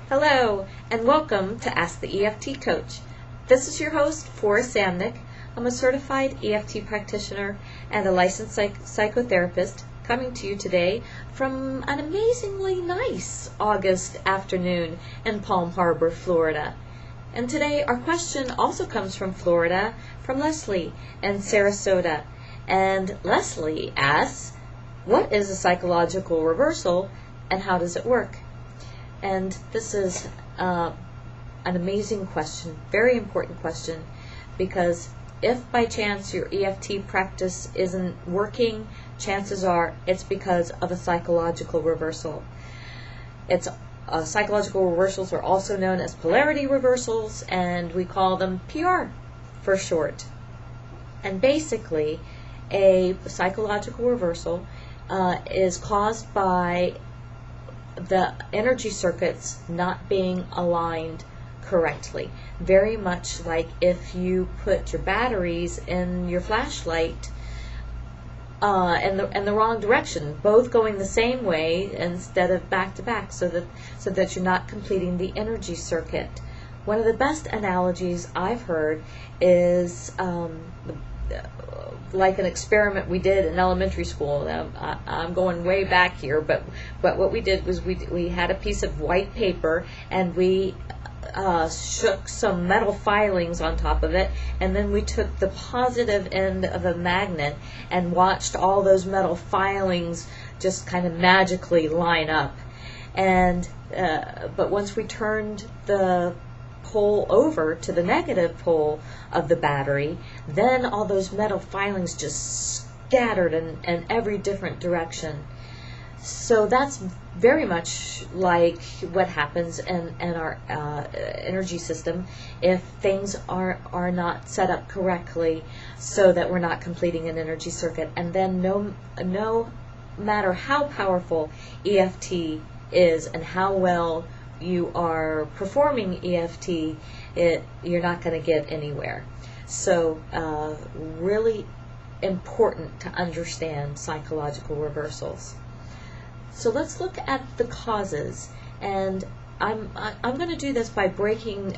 Hello, and welcome to Ask the EFT Coach. This is your host, Forrest Samnick. I'm a certified EFT practitioner and a licensed psychotherapist coming to you today from an amazingly nice August afternoon in Palm Harbor, Florida. And today our question also comes from Florida, from Leslie in Sarasota. And Leslie asks, what is a psychological reversal and how does it work? And this is an amazing question, very important question, because if by chance your EFT practice isn't working, chances are it's because of a psychological reversal. Psychological reversals are also known as polarity reversals, and we call them PR for short. And basically, a psychological reversal is caused by the energy circuits not being aligned correctly. Very much like if you put your batteries in your flashlight in the wrong direction, both going the same way instead of back to back, so that you're not completing the energy circuit. One of the best analogies I've heard is like an experiment we did in elementary school. I'm going way back here, but what we did was we had a piece of white paper and we shook some metal filings on top of it, and then we took the positive end of a magnet and watched all those metal filings just kind of magically line up. And but once we turned the pole over to the negative pole of the battery, then all those metal filings just scattered in every different direction. So that's very much like what happens in our energy system if things are not set up correctly, so that we're not completing an energy circuit. And then no matter how powerful EFT is and how well you are performing EFT, you're not going to get anywhere. So really important to understand psychological reversals. So let's look at the causes, and I'm going to do this by breaking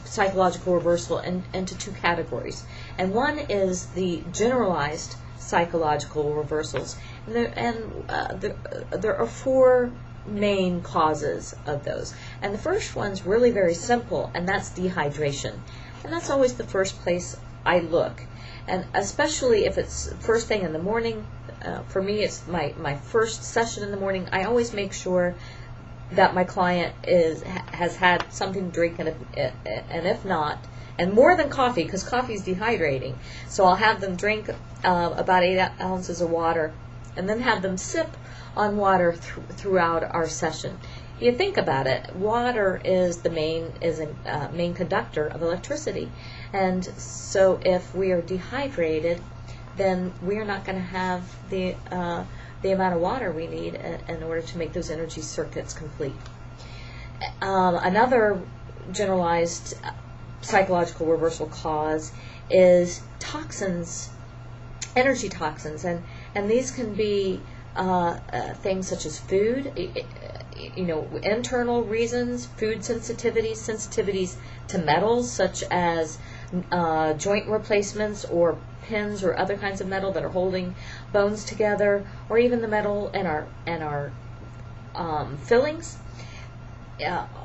psychological reversal into two categories. And one is the generalized psychological reversals, and there are four main causes of those. And the first one's really very simple, and that's dehydration. And that's always the first place I look. And especially if it's first thing in the morning, for me it's my first session in the morning, I always make sure that my client has had something to drink, and if not, and more than coffee, because coffee is dehydrating, so I'll have them drink about 8 ounces of water, and then have them sip on water throughout our session. You think about it, water is a main conductor of electricity, and so if we are dehydrated, then we are not going to have the amount of water we need in order to make those energy circuits complete. Another generalized psychological reversal cause is toxins, energy toxins, and these can be things such as food, internal reasons, food sensitivities to metals such as joint replacements or pins or other kinds of metal that are holding bones together, or even the metal in our fillings.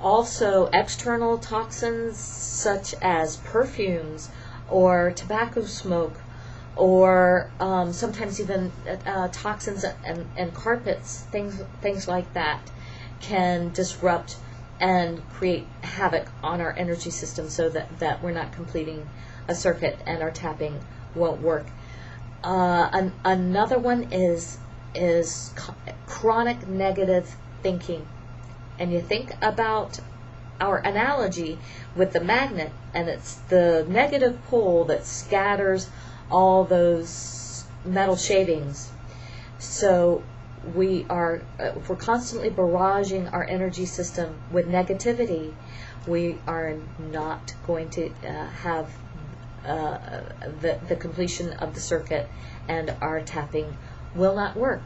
Also external toxins such as perfumes or tobacco smoke, or sometimes even toxins and carpets, things like that can disrupt and create havoc on our energy system, so that we're not completing a circuit and our tapping won't work. Another one is chronic negative thinking. And you think about our analogy with the magnet, and it's the negative pole that scatters all those metal shavings. So if we're constantly barraging our energy system with negativity, we are not going to have the completion of the circuit, and our tapping will not work.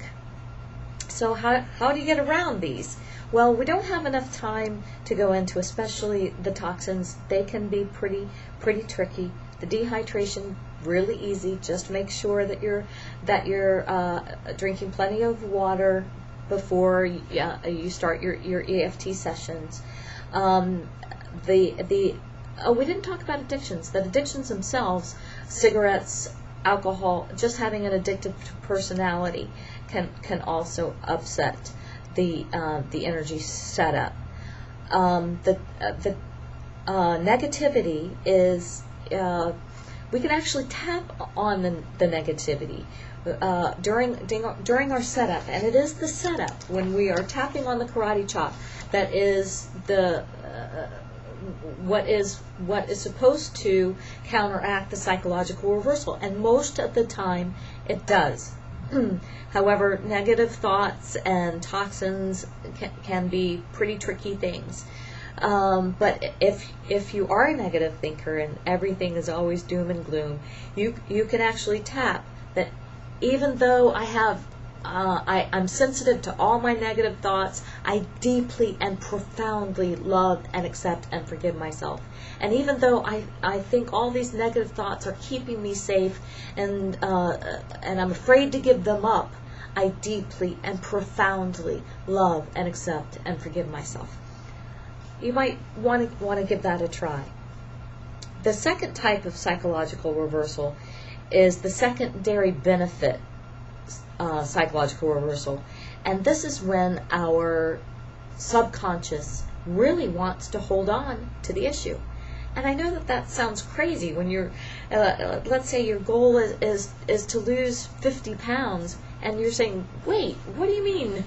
So how do you get around these? Well, we don't have enough time to go into, especially the toxins. They can be pretty tricky. The dehydration, really easy. Just make sure that you're drinking plenty of water before you start your EFT sessions. We didn't talk about addictions. That addictions themselves, cigarettes, alcohol, just having an addictive personality can also upset the energy setup. The negativity is we can actually tap on the negativity during our setup, and it is the setup when we are tapping on the karate chop that is what is supposed to counteract the psychological reversal, and most of the time it does. However, negative thoughts and toxins can be pretty tricky things. But if you are a negative thinker and everything is always doom and gloom, you can actually tap that. Even though I'm sensitive to all my negative thoughts, I deeply and profoundly love and accept and forgive myself. And even though I think all these negative thoughts are keeping me safe and I'm afraid to give them up, I deeply and profoundly love and accept and forgive myself. You might want to give that a try. The second type of psychological reversal is the secondary benefit psychological reversal, and this is when our subconscious really wants to hold on to the issue. And I know that sounds crazy when you're let's say your goal is to lose 50 pounds, and you're saying, wait, what do you mean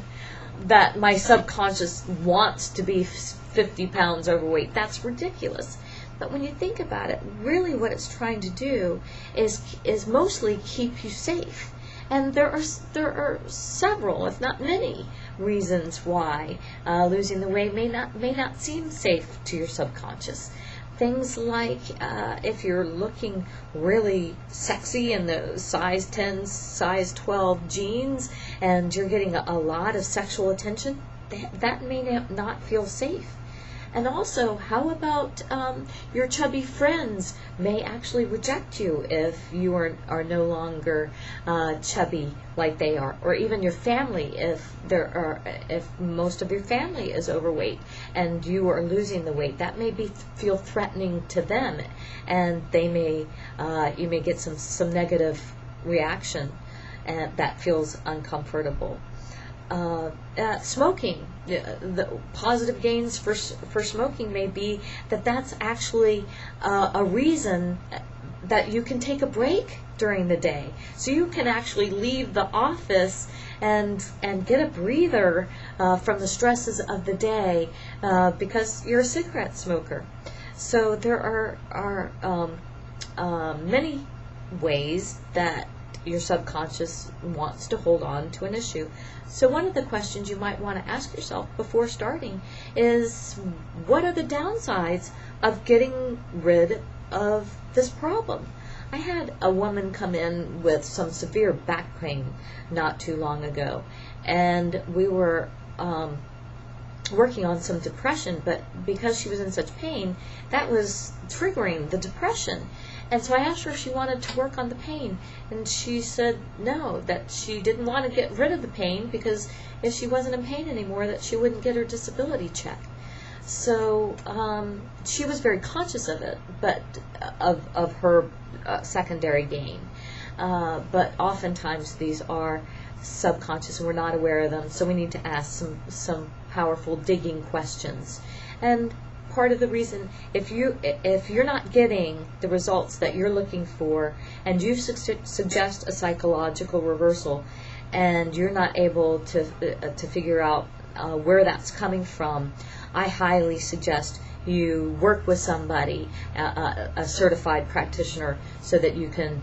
that my subconscious wants to be 50 pounds overweight? That's ridiculous. But when you think about it, really what it's trying to do is mostly keep you safe. And there are several, if not many, reasons why losing the weight may not seem safe to your subconscious. Things like if you're looking really sexy in the size 10, size 12 jeans, and you're getting a lot of sexual attention, that may not feel safe. And also, how about your chubby friends may actually reject you if you are no longer chubby like they are, or even your family if most of your family is overweight and you are losing the weight. That may feel threatening to them, and you may get some negative reaction, and that feels uncomfortable. Smoking, the positive gains for smoking may be that's actually a reason that you can take a break during the day. So you can actually leave the office and get a breather from the stresses of the day because you're a cigarette smoker. So there are many ways that your subconscious wants to hold on to an issue. So one of the questions you might want to ask yourself before starting is, what are the downsides of getting rid of this problem? I had a woman come in with some severe back pain not too long ago, and we were working on some depression, but because she was in such pain, that was triggering the depression. And so I asked her if she wanted to work on the pain, and she said no, that she didn't want to get rid of the pain because if she wasn't in pain anymore, that she wouldn't get her disability check. So she was very conscious of it, but of her secondary gain. But oftentimes these are subconscious and we're not aware of them, so we need to ask some powerful digging questions. And part of the reason, if you're not getting the results that you're looking for, and you suggest a psychological reversal, and you're not able to figure out where that's coming from, I highly suggest you work with somebody, a certified practitioner, so that you can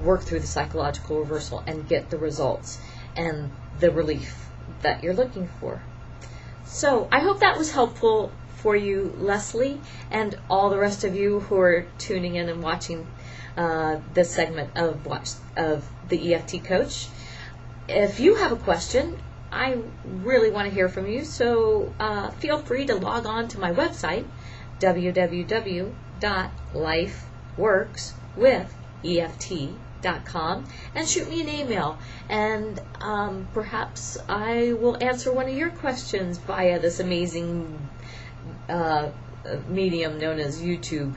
work through the psychological reversal and get the results and the relief that you're looking for. So I hope that was helpful for you, Leslie, and all the rest of you who are tuning in and watching this segment of the EFT Coach. If you have a question, I really want to hear from you, so feel free to log on to my website, www.lifeworkswitheft.com, and shoot me an email, and perhaps I will answer one of your questions via this amazing medium known as YouTube.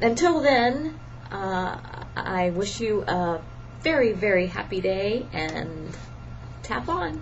Until then, I wish you a very, very happy day, and tap on.